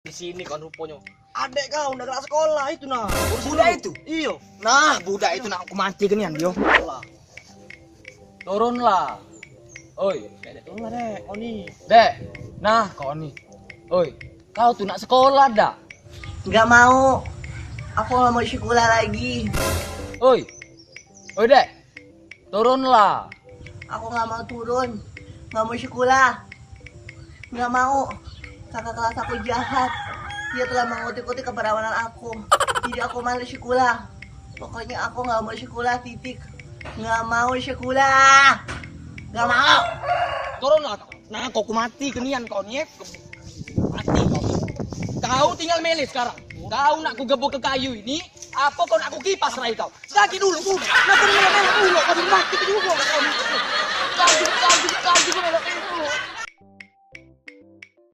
Di sini kan rupanya. Adek kau udah kelas sekolah itu nah. Budak itu? Iyo. Nah, budak itu nak aku mati kenian dia. Turunlah. Oi, Dek, turun lah dek. Oh nih. Dek. Nah, kau nih. Oi, kau tuh nak sekolah dah. Nggak mau. Aku nggak mau sekolah lagi. Oi. Oi, Dek. Turunlah. Aku nggak mau turun. Nggak mau sekolah. Nggak mau. Kakak kelas aku jahat. Dia telah mengutik-utik keperawanan aku. Jadi aku malas sekolah. Pokoknya aku nggak mau sekolah, titik. Nggak mau sekolah. Nggak mau. Turunlah kau. Nah, kau mati kenian kau nyep. Mati kau. Kau tinggal milih sekarang. Kau nak ku gebuk ke kayu ini, apa kau nak ku kipas rai kau? Lagi dulu. Nah, kau melok dulu. Kau mati juga. Kau juga melok.